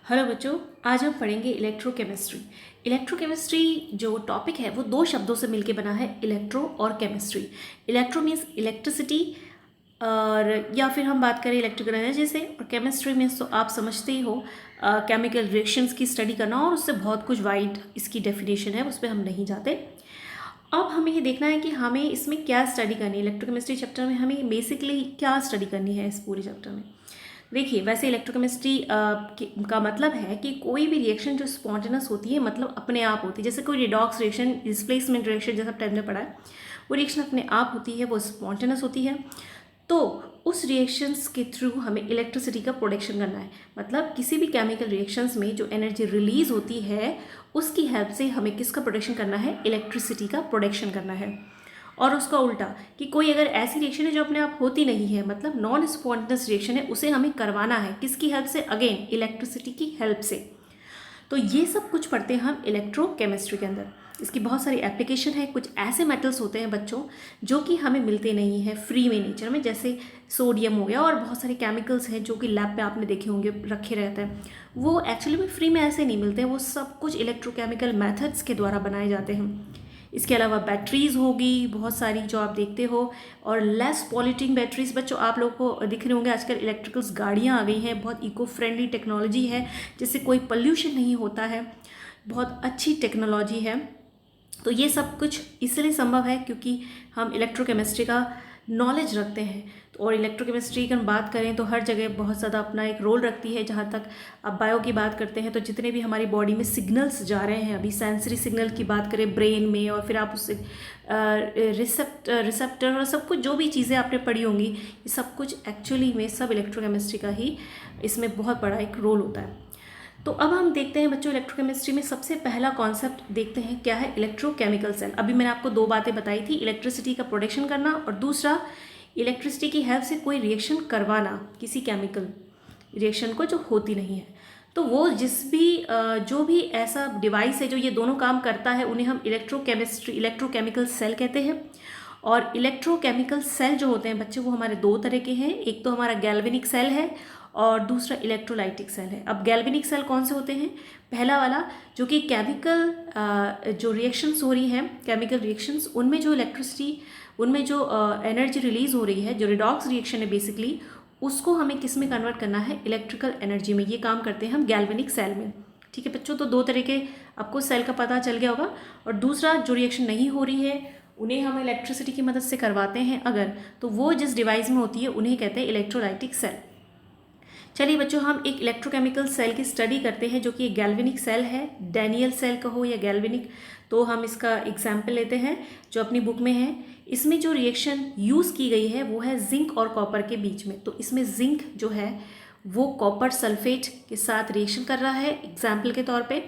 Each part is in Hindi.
हेलो बच्चों, आज हम पढ़ेंगे इलेक्ट्रोकेमिस्ट्री। इलेक्ट्रोकेमिस्ट्री जो टॉपिक है वो दो शब्दों से मिलके बना है, इलेक्ट्रो और केमिस्ट्री। इलेक्ट्रो मीन्स इलेक्ट्रिसिटी, और या फिर हम बात करें इलेक्ट्रिकल एनर्जी से, और केमिस्ट्री मीन्स तो आप समझते ही हो केमिकल रिएक्शंस की स्टडी करना, और उससे बहुत कुछ वाइड इसकी डेफिनेशन है, उस पर हम नहीं जाते। अब हमें ये देखना है कि हमें इसमें क्या स्टडी करनी है। इलेक्ट्रोकेमिस्ट्री चैप्टर में हमें बेसिकली क्या स्टडी करनी है इस पूरे चैप्टर में। देखिए, वैसे इलेक्ट्रोकेमिस्ट्री का मतलब है कि कोई भी रिएक्शन जो स्पॉन्टेनस होती है, मतलब अपने आप होती है, जैसे कोई रिडॉक्स रिएक्शन, डिस्प्लेसमेंट रिएक्शन जैसा टेंथ में पढ़ा है, वो रिएक्शन अपने आप होती है, वो स्पॉन्टेनस होती है। तो उस रिएक्शंस के थ्रू हमें इलेक्ट्रिसिटी का प्रोडक्शन करना है। मतलब किसी भी केमिकल रिएक्शंस में जो एनर्जी रिलीज होती है, उसकी हेल्प से हमें किसका प्रोडक्शन करना है, इलेक्ट्रिसिटी का प्रोडक्शन करना है। और उसका उल्टा कि कोई अगर ऐसी रिएक्शन है जो अपने आप होती नहीं है, मतलब नॉन स्पॉन्टेनियस रिएक्शन है, उसे हमें करवाना है किसकी हेल्प से, अगेन इलेक्ट्रिसिटी की हेल्प से। तो ये सब कुछ पढ़ते हैं हम इलेक्ट्रोकेमिस्ट्री के अंदर। इसकी बहुत सारी एप्लीकेशन है। कुछ ऐसे मेटल्स होते हैं बच्चों जो कि हमें मिलते नहीं हैं फ्री में नेचर में, जैसे सोडियम हो गया, और बहुत सारे केमिकल्स हैं जो कि लैब पे आपने देखे होंगे रखे रहते हैं। वो एक्चुअली में फ्री में ऐसे नहीं मिलते हैं, वो सब कुछ इलेक्ट्रोकेमिकल मेथड्स के द्वारा बनाए जाते हैं। इसके अलावा बैटरीज होगी बहुत सारी जो आप देखते हो, और लेस पॉल्यूटिंग बैटरीज। बच्चों, आप लोग को दिख रहे होंगे आजकल इलेक्ट्रिकल्स गाड़ियाँ आ गई हैं, बहुत इको फ्रेंडली टेक्नोलॉजी है, जिससे कोई पोल्यूशन नहीं होता है, बहुत अच्छी टेक्नोलॉजी है। तो ये सब कुछ इसलिए संभव है क्योंकि हम इलेक्ट्रोकेमिस्ट्री का नॉलेज रखते हैं। तो और इलेक्ट्रोकेमिस्ट्री की हम बात करें तो हर जगह बहुत ज़्यादा अपना एक रोल रखती है। जहाँ तक आप बायो की बात करते हैं तो जितने भी हमारी बॉडी में सिग्नल्स जा रहे हैं, अभी सेंसरी सिग्नल की बात करें ब्रेन में, और फिर आप उससे रिसेप्टर और सब कुछ जो भी चीज़ें आपने पढ़ी होंगी, ये सब कुछ एक्चुअली में सब इलेक्ट्रोकेमिस्ट्री का ही इसमें बहुत बड़ा एक रोल होता है। तो अब हम देखते हैं बच्चों, इलेक्ट्रोकेमिस्ट्री में सबसे पहला कॉन्सेप्ट देखते हैं क्या है, इलेक्ट्रोकेमिकल सेल। अभी मैंने आपको दो बातें बताई थी, इलेक्ट्रिसिटी का प्रोडक्शन करना, और दूसरा इलेक्ट्रिसिटी की हेल्प से कोई रिएक्शन करवाना किसी केमिकल रिएक्शन को जो होती नहीं है। तो वो जो भी ऐसा डिवाइस है जो ये दोनों काम करता है, उन्हें हम इलेक्ट्रोकेमिकल सेल कहते हैं। और इलेक्ट्रोकेमिकल सेल जो होते हैं बच्चे, वो हमारे दो तरह के हैं। एक तो हमारा गैल्वेनिक सेल है और दूसरा इलेक्ट्रोलाइटिक सेल है। अब गैल्वेनिक सेल कौन से होते हैं? पहला वाला जो कि केमिकल जो रिएक्शंस हो रही हैं, केमिकल रिएक्शंस, उनमें जो इलेक्ट्रिसिटी, उनमें जो एनर्जी रिलीज हो रही है, जो रिडॉक्स रिएक्शन है बेसिकली, उसको हमें किस में कन्वर्ट करना है, इलेक्ट्रिकल एनर्जी में। ये काम करते हैं हम गैल्वेनिक सेल में। ठीक है बच्चों, तो दो तरह के आपको सेल का पता चल गया होगा। और दूसरा जो रिएक्शन नहीं हो रही है, उन्हें हम इलेक्ट्रिसिटी की मदद से करवाते हैं अगर, तो वो जिस डिवाइस में होती है उन्हें कहते हैं इलेक्ट्रोलाइटिक सेल। चलिए बच्चों, हम एक इलेक्ट्रोकेमिकल सेल की स्टडी करते हैं जो कि एक गैल्वेनिक सेल है। डैनियल सेल कहो या गैल्वेनिक, तो हम इसका एग्जाम्पल लेते हैं जो अपनी बुक में है। इसमें जो रिएक्शन यूज़ की गई है वो है जिंक और कॉपर के बीच में। तो इसमें जिंक जो है वो कॉपर सल्फेट के साथ रिएक्शन कर रहा है एग्जाम्पल के तौर पे,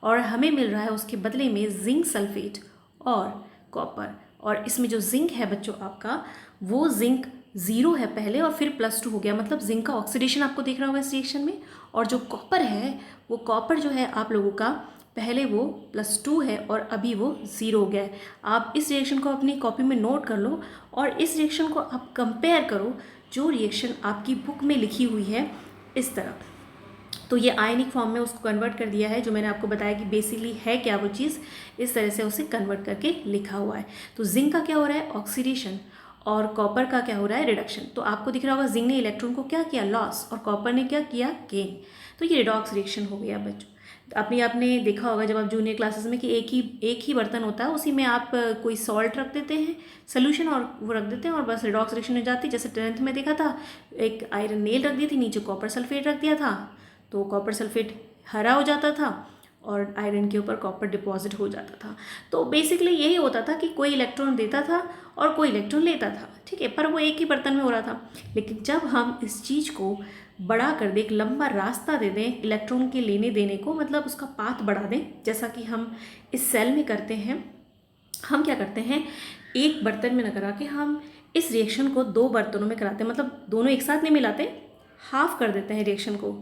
और हमें मिल रहा है उसके बदले में जिंक सल्फेट और कॉपर। और इसमें जो जिंक है बच्चों आपका, वो जिंक 0 है पहले और फिर +2 हो गया, मतलब जिंक का ऑक्सीडेशन आपको देख रहा होगा इस रिएक्शन में। और जो कॉपर है, वो कॉपर जो है आप लोगों का पहले वो +2 है और अभी वो 0 हो गया है। आप इस रिएक्शन को अपनी कॉपी में नोट कर लो और इस रिएक्शन को आप कंपेयर करो जो रिएक्शन आपकी बुक में लिखी हुई है इस तरह। तो ये आयनिक फॉर्म में उसको कन्वर्ट कर दिया है, जो मैंने आपको बताया कि बेसिकली है क्या वो चीज़, इस तरह से उसे कन्वर्ट करके लिखा हुआ है। तो जिंक का क्या हो रहा है, ऑक्सीडेशन, और कॉपर का क्या हो रहा है, रिडक्शन। तो आपको दिख रहा होगा जिंक ने इलेक्ट्रॉन को क्या किया, लॉस, और कॉपर ने क्या किया, गेन। तो ये रिडॉक्स रिएक्शन हो गया बच्चों। आपने देखा होगा जब आप जूनियर क्लासेस में कि एक ही बर्तन होता है, उसी में आप कोई सॉल्ट रख देते हैं, सोल्यूशन, और वो रख देते हैं और बस रिडॉक्स रिएक्शन हो जाती है। जैसे 10th में देखा था, एक आयरन नेल रख दी थी, नीचे कॉपर सल्फेट रख दिया था, तो कॉपर सल्फेट हरा हो जाता था और आयरन के ऊपर कॉपर डिपॉजिट हो जाता था। तो बेसिकली यही होता था कि कोई इलेक्ट्रॉन देता था और कोई इलेक्ट्रॉन लेता था, ठीक है, पर वो एक ही बर्तन में हो रहा था। लेकिन जब हम इस चीज़ को बड़ा कर दें, एक लंबा रास्ता दे दें इलेक्ट्रॉन के लेने देने को, मतलब उसका पाथ बढ़ा दें, जैसा कि हम इस सेल में करते हैं। हम क्या करते हैं, एक बर्तन में न करा के हम इस रिएक्शन को 2 बर्तनों में कराते हैं, मतलब दोनों एक साथ नहीं मिलाते, हाफ कर देते हैं रिएक्शन को।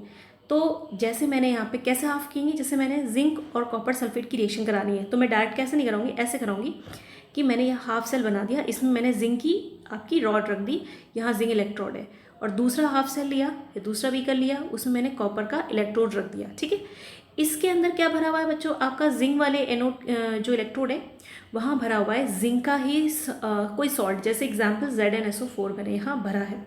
तो जैसे मैंने यहाँ पे कैसे हाफ किएंगे, जैसे मैंने जिंक और कॉपर सल्फेट की रिएक्शन करानी है, तो मैं डायरेक्ट कैसे नहीं कराऊंगी, ऐसे कराऊंगी कि मैंने यहाँ हाफ सेल बना दिया, इसमें मैंने जिंक की आपकी रॉड रख दी, यहाँ जिंक इलेक्ट्रोड है, और दूसरा हाफ सेल लिया या दूसरा बीकर लिया, उसमें मैंने कॉपर का इलेक्ट्रोड रख दिया, ठीक है। इसके अंदर क्या भरा हुआ है बच्चों, आपका जिंक वाले एनोड जो इलेक्ट्रोड है वहाँ भरा हुआ है जिंक का ही कोई सॉल्ट, जैसे एग्जाम्पल ZnSO4 मैंने यहाँ भरा है,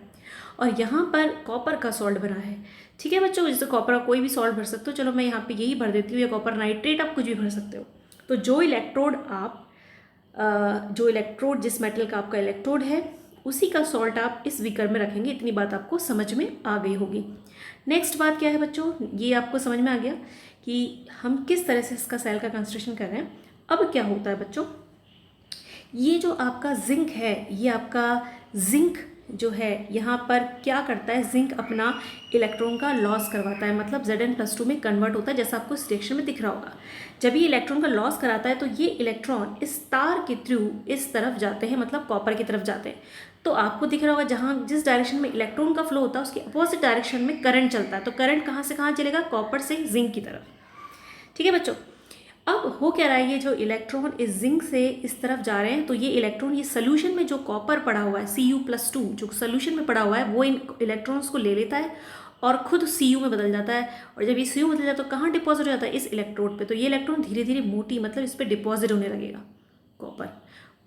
और यहाँ पर कॉपर का सॉल्ट भरा है, ठीक है बच्चों। जैसे कॉपर का कोई भी सॉल्ट भर सकते हो, चलो मैं यहाँ पे यही भर देती हूँ, या कॉपर नाइट्रेट आप कुछ भी भर सकते हो। तो जो इलेक्ट्रोड जिस मेटल का आपका इलेक्ट्रोड है उसी का सॉल्ट आप इस बीकर में रखेंगे। इतनी बात आपको समझ में आ गई होगी। नेक्स्ट बात क्या है बच्चों, ये आपको समझ में आ गया कि हम किस तरह से इसका सेल का कंस्ट्रक्शन कर रहे हैं। अब क्या होता है बच्चों, ये जो आपका जिंक है, ये आपका जिंक जो है यहाँ पर क्या करता है, जिंक अपना इलेक्ट्रॉन का लॉस करवाता है, मतलब Zn+2 में कन्वर्ट होता है, जैसा आपको इस रिएक्शन में दिख रहा होगा। जब ये इलेक्ट्रॉन का लॉस कराता है तो ये इलेक्ट्रॉन इस तार के थ्रू इस तरफ जाते हैं, मतलब कॉपर की तरफ जाते हैं। तो आपको दिख रहा होगा जहाँ जिस डायरेक्शन में इलेक्ट्रॉन का फ्लो होता है उसके अपोजिट डायरेक्शन में करंट चलता है। तो करंट कहाँ से कहाँ चलेगा, कॉपर से जिंक की तरफ, ठीक है बच्चों। अब हो क्या रहा है, ये जो इलेक्ट्रॉन इस जिंक से इस तरफ जा रहे हैं, तो ये इलेक्ट्रॉन ये सोल्यूशन में जो कॉपर पड़ा हुआ है Cu+2 जो सोल्यूशन में पड़ा हुआ है, वो इन इलेक्ट्रॉन्स को ले लेता है और खुद Cu में बदल जाता है। और जब ये Cu बदल जाता है तो कहाँ डिपॉजिट हो जाता है, इस इलेक्ट्रोड पे। तो ये इलेक्ट्रॉन धीरे धीरे मोटी, मतलब इस पर डिपॉजिट होने लगेगा कॉपर,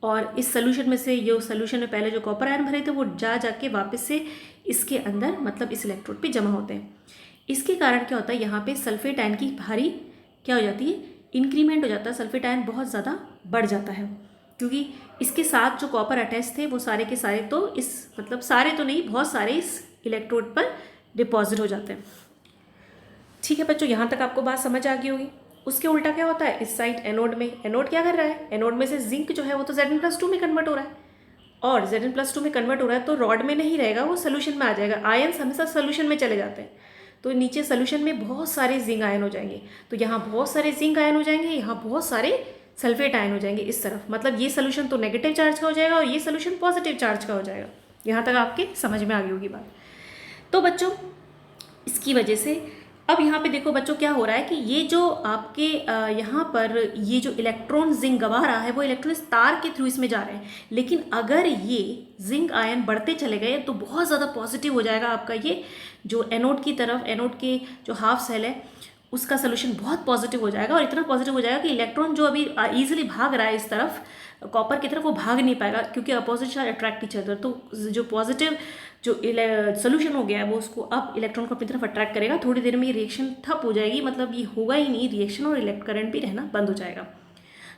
और इस सोल्यूशन में से जो सोल्यूशन में पहले जो कॉपर आयन भरे थे वो जाके वापस से इसके अंदर, मतलब इस इलेक्ट्रोड पे जमा होते हैं। इसके कारण क्या होता है, यहाँ पे सल्फेट आयन की भारी क्या हो जाती है, इंक्रीमेंट हो जाता है, सल्फेट आयन बहुत ज़्यादा बढ़ जाता है, क्योंकि इसके साथ जो कॉपर अटैच थे वो सारे के सारे तो इस, मतलब सारे तो नहीं, बहुत सारे इस इलेक्ट्रोड पर डिपॉजिट हो जाते हैं, ठीक है बच्चों। यहाँ तक आपको बात समझ आ गई होगी। उसके उल्टा क्या होता है, इस साइड एनोड में, एनोड क्या कर रहा है, एनोड में से जिंक जो है वो तो Zn+2 में कन्वर्ट हो रहा है, और Zn+2 में कन्वर्ट हो रहा है तो रॉड में नहीं रहेगा, वो सोल्यूशन में आ जाएगा। आयन्स हमेशा सोल्यूशन में चले जाते हैं, तो नीचे सोल्यूशन में बहुत सारे जिंक आयन हो जाएंगे, तो यहाँ बहुत सारे जिंक आयन हो जाएंगे, यहाँ बहुत सारे सल्फेट आयन हो जाएंगे इस तरफ, मतलब ये सोल्यूशन तो नेगेटिव चार्ज का हो जाएगा और ये सोल्यूशन पॉजिटिव चार्ज का हो जाएगा। यहाँ तक आपके समझ में आ गई होगी बात। तो बच्चों इसकी वजह से अब यहाँ पे देखो बच्चों क्या हो रहा है कि ये जो आपके यहाँ पर ये जो इलेक्ट्रॉन जिंक गवा रहा है वो इलेक्ट्रॉन इस तार के थ्रू इसमें जा रहे हैं, लेकिन अगर ये जिंक आयन बढ़ते चले गए तो बहुत ज़्यादा पॉजिटिव हो जाएगा आपका ये जो एनोड की तरफ, एनोड के जो हाफ सेल है उसका सोल्यूशन बहुत पॉजिटिव हो जाएगा, और इतना पॉजिटिव हो जाएगा कि इलेक्ट्रॉन जो अभी ईजिली भाग रहा है इस तरफ कॉपर की तरफ वो भाग नहीं पाएगा, क्योंकि opposite charge attract each other. तो जो पॉजिटिव जो सोल्यूशन हो गया है वो उसको अब इलेक्ट्रॉन को अपनी तरफ अट्रैक्ट करेगा। थोड़ी देर में ये रिएक्शन ठप हो जाएगी, मतलब ये होगा ही नहीं रिएक्शन, और इलेक्ट्रिक करंट भी रहना बंद हो जाएगा।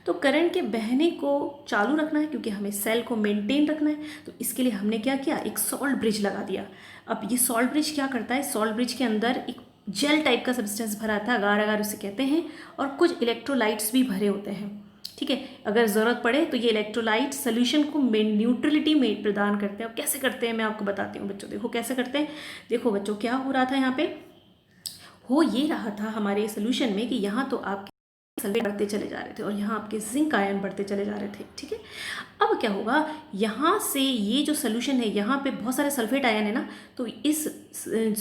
तो करंट के बहने को चालू रखना है क्योंकि हमें सेल को मेंटेन रखना है, तो इसके लिए हमने क्या किया, एक सॉल्ट ब्रिज लगा दिया। अब ये सॉल्ट ब्रिज क्या करता है, सॉल्ट ब्रिज के अंदर एक जेल टाइप का सब्सटेंस भरा था, अगार अगार उसे कहते हैं, और कुछ इलेक्ट्रोलाइट्स भी भरे होते हैं, ठीक है। अगर ज़रूरत पड़े तो ये इलेक्ट्रोलाइट सोल्यूशन को न्यूट्रलिटी में प्रदान करते हैं। अब कैसे करते हैं मैं आपको बताती हूँ बच्चों, देखो कैसे करते हैं। देखो बच्चों क्या हो रहा था, यहाँ पे हो ये रहा था हमारे सोल्यूशन में कि यहाँ तो आपके सल्फेट बढ़ते चले जा रहे थे और यहाँ आपके जिंक आयन बढ़ते चले जा रहे थे, ठीक है। अब क्या होगा, यहाँ से ये जो सोल्यूशन है यहाँ पे बहुत सारे सल्फेट आयन है ना, तो इस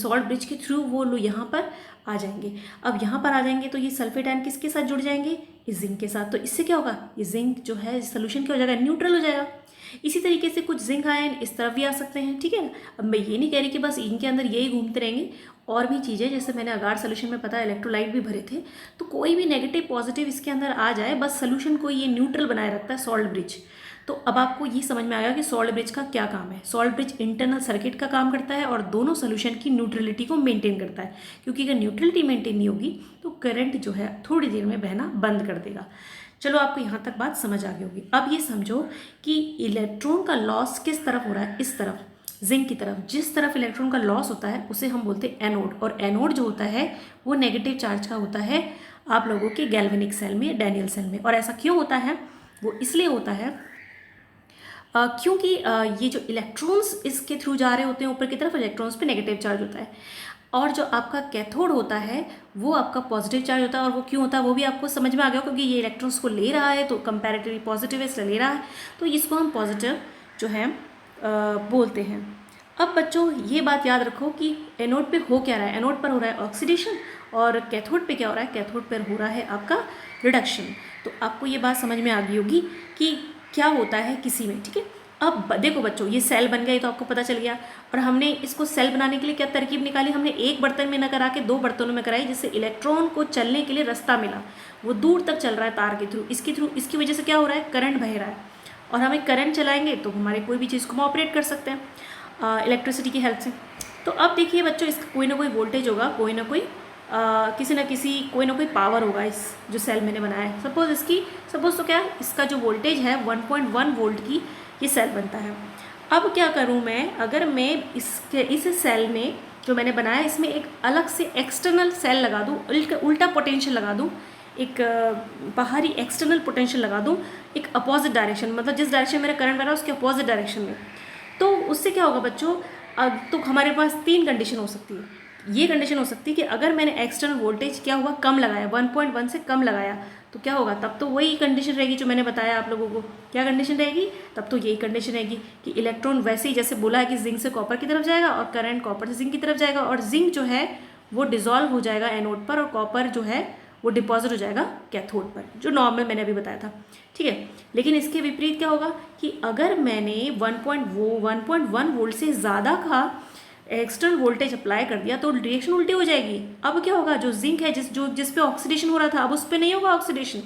सॉल्ट ब्रिज के थ्रू वो लोग यहाँ पर आ जाएंगे। अब यहाँ पर आ जाएंगे तो ये सल्फेट आयन किसके साथ जुड़ जाएंगे, इस जिंक के साथ। तो इससे क्या होगा, ये जिंक जो है सोल्यूशन क्या हो जाएगा, न्यूट्रल हो जाएगा। इसी तरीके से कुछ जिंक आयन इस तरफ भी आ सकते हैं, ठीक है। अब मैं ये नहीं कह रही कि बस इनके अंदर यही घूमते रहेंगे, और भी चीज़ें, जैसे मैंने अगार सोल्यूशन में पता इलेक्ट्रोलाइट भी भरे थे, तो कोई भी नेगेटिव पॉजिटिव इसके अंदर आ जाए, बस सोल्यूशन को ये न्यूट्रल बनाए रखता है सॉल्ट ब्रिज। तो अब आपको ये समझ में आएगा कि सॉल्ट ब्रिज का क्या काम है। सॉल्ट ब्रिज इंटरनल सर्किट का काम करता है और दोनों सोल्यूशन की न्यूट्रलिटी को मेंटेन करता है, क्योंकि अगर न्यूट्रलिटी मेंटेन नहीं होगी तो करंट जो है थोड़ी देर में बहना बंद कर देगा। चलो आपको यहाँ तक बात समझ आ गई होगी। अब ये समझो कि इलेक्ट्रॉन का लॉस किस तरफ हो रहा है, इस तरफ, जिंक की तरफ। जिस तरफ इलेक्ट्रॉन का लॉस होता है उसे हम बोलते हैं एनोड, और एनोड जो होता है वो नेगेटिव चार्ज का होता है आप लोगों के गैल्वेनिक सेल में, डैनियल सेल में। और ऐसा क्यों होता है, वो इसलिए होता है क्योंकि ये जो इलेक्ट्रॉन्स इसके थ्रू जा रहे होते हैं ऊपर की तरफ, इलेक्ट्रॉन्स पे नेगेटिव चार्ज होता है, और जो आपका कैथोड होता है वो आपका पॉजिटिव चार्ज होता है। और वो क्यों होता है वो भी आपको समझ में आ गया, क्योंकि ये इलेक्ट्रॉन्स को ले रहा है तो कंपैरेटिवली पॉजिटिव है इसलिए ले रहा है, तो इसको हम पॉजिटिव जो है बोलते हैं। अब बच्चों ये बात याद रखो कि एनोड पे हो क्या रहा है, एनोड पर हो रहा है ऑक्सीडेशन, और कैथोड पे क्या हो रहा है, कैथोड पर हो रहा है आपका रिडक्शन। तो आपको ये बात समझ में आ गई होगी कि क्या होता है किसी में, ठीक है। अब देखो बच्चों, ये सेल बन गया, ये तो आपको पता चल गया। और हमने इसको सेल बनाने के लिए क्या तरकीब निकाली, हमने एक बर्तन में न करा के 2 बर्तनों में कराई, जिससे इलेक्ट्रॉन को चलने के लिए रास्ता मिला। वो दूर तक चल रहा है तार के थ्रू, इसकी वजह से क्या हो रहा है, करंट बह रहा है। और हमें करंट चलाएंगे तो हमारे कोई भी चीज़ को हम ऑपरेट कर सकते हैं इलेक्ट्रिसिटी की हेल्प से। तो अब देखिए बच्चों, इसका कोई ना कोई वोल्टेज होगा, कोई ना कोई कोई ना कोई पावर होगा इस जो सेल मैंने बनाया है। सपोज़ तो क्या, इसका जो वोल्टेज है 1.1 वोल्ट की ये सेल बनता है। अब क्या करूं मैं, अगर मैं इस सेल में जो मैंने बनाया इसमें एक अलग से एक्सटर्नल सेल लगा दूं, उल्टा पोटेंशियल लगा दूं, एक बाहरी एक्सटर्नल पोटेंशियल लगा दूं, एक अपोजिट डायरेक्शन, मतलब जिस डायरेक्शन मेरा करंट बह रहा है उसके अपोजिट डायरेक्शन में, तो उससे क्या होगा बच्चों, तो हमारे पास 3 कंडीशन हो सकती है। ये कंडीशन हो सकती है कि अगर मैंने एक्सटर्नल वोल्टेज क्या हुआ, कम लगाया, 1.1 से कम लगाया, तो क्या होगा, तब तो वही कंडीशन रहेगी जो मैंने बताया आप लोगों को। क्या कंडीशन रहेगी, तब तो यही कंडीशन रहेगी कि इलेक्ट्रॉन वैसे ही जैसे बोला है कि जिंक से कॉपर की तरफ जाएगा और करंट कॉपर से जिंक की तरफ जाएगा, और जिंक जो है वो डिजॉल्व हो जाएगा एनोड पर, और कॉपर जो है वो डिपॉजिट हो जाएगा कैथोड पर, जो नॉर्मल मैंने अभी बताया था। ठीक है, लेकिन इसके विपरीत क्या होगा कि अगर मैंने 1.1 वोल्ट से ज़्यादा का एक्सटर्नल वोल्टेज अप्लाई कर दिया तो रिएक्शन उल्टी हो जाएगी। अब क्या होगा, जो जिंक है जिस पे ऑक्सीडेशन हो रहा था, अब उस पर नहीं होगा ऑक्सीडेशन।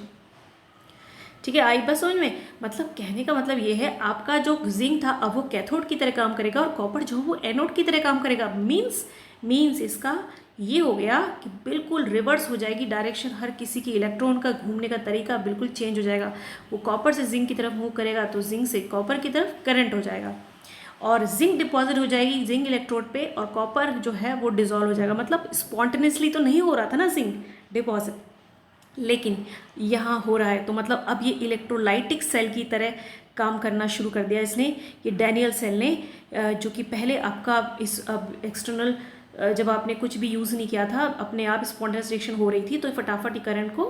ठीक है, आई बस समझ में, मतलब कहने का मतलब ये है, आपका जो जिंक था अब वो कैथोड की तरह काम करेगा, और कॉपर जो वो एनोड की तरह काम करेगा। मीन्स इसका ये हो गया कि बिल्कुल रिवर्स हो जाएगी डायरेक्शन, हर किसी की इलेक्ट्रॉन का घूमने का तरीका बिल्कुल चेंज हो जाएगा। वो कॉपर से जिंक की तरफ मूव करेगा तो जिंक से कॉपर की तरफ करंट हो जाएगा, और जिंक डिपॉजिट हो जाएगी जिंक इलेक्ट्रोड पे, और कॉपर जो है वो डिजॉल्व हो जाएगा। मतलब स्पॉन्टेनियसली तो नहीं हो रहा था ना जिंक डिपॉजिट, लेकिन यहाँ हो रहा है। तो मतलब अब ये इलेक्ट्रोलाइटिक सेल की तरह काम करना शुरू कर दिया इसने, ये डैनियल सेल ने, जो कि पहले आपका इस एक्सटर्नल जब आपने कुछ भी यूज़ नहीं किया था, अपने आप स्पॉन्टेनियस रिएक्शन हो रही थी, तो फटाफट ही करंट को,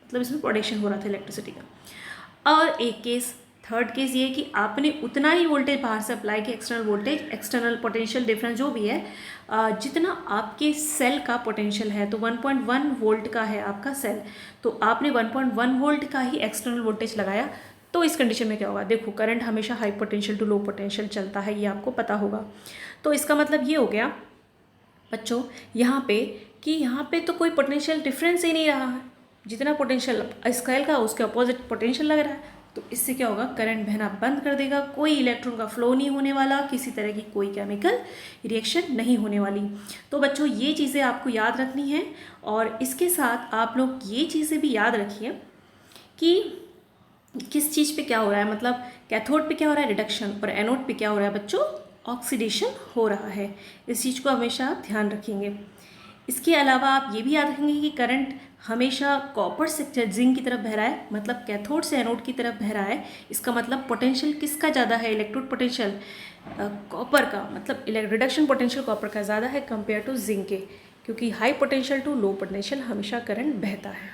मतलब इसमें प्रोडक्शन हो रहा था इलेक्ट्रिसिटी का। और एक केस, थर्ड केस ये है कि आपने उतना ही वोल्टेज बाहर से अप्लाई किया, external voltage, external potential difference जो भी है, जितना आपके सेल का पोटेंशियल है, तो 1.1 वोल्ट का है आपका सेल, तो आपने 1.1 वोल्ट का ही एक्सटर्नल वोल्टेज लगाया। तो इस कंडीशन में क्या होगा, देखो करंट हमेशा high potential to low potential चलता है, ये आपको पता होगा। तो इसका मतलब ये हो गया बच्चों यहाँ पे कि यहाँ पे तो कोई पोटेंशियल डिफरेंस ही नहीं रहा है, जितना पोटेंशियल स्केल का उसके अपोजिट पोटेंशियल लग रहा है। तो इससे क्या होगा, करंट बहना बंद कर देगा, कोई इलेक्ट्रॉन का फ्लो नहीं होने वाला, किसी तरह की कोई केमिकल रिएक्शन नहीं होने वाली। तो बच्चों ये चीज़ें आपको याद रखनी है, और इसके साथ आप लोग ये चीज़ें भी याद रखिए कि किस चीज़ पे क्या हो रहा है, मतलब कैथोड पे क्या हो रहा है, रिडक्शन, और एनोड पे क्या हो रहा है बच्चों, ऑक्सीडेशन हो रहा है। इस चीज़ को हमेशा आप ध्यान रखेंगे। इसके अलावा आप ये भी याद रखेंगे कि करंट हमेशा कॉपर से जिंक की तरफ बह रहा है, मतलब कैथोड से एनोड की तरफ बह रहा है। इसका मतलब पोटेंशियल किसका ज़्यादा है, इलेक्ट्रोड पोटेंशियल कॉपर का, मतलब रिडक्शन पोटेंशियल कॉपर का ज़्यादा है कंपेयर टू जिंक के, क्योंकि high potential to low potential हमेशा करंट बहता है।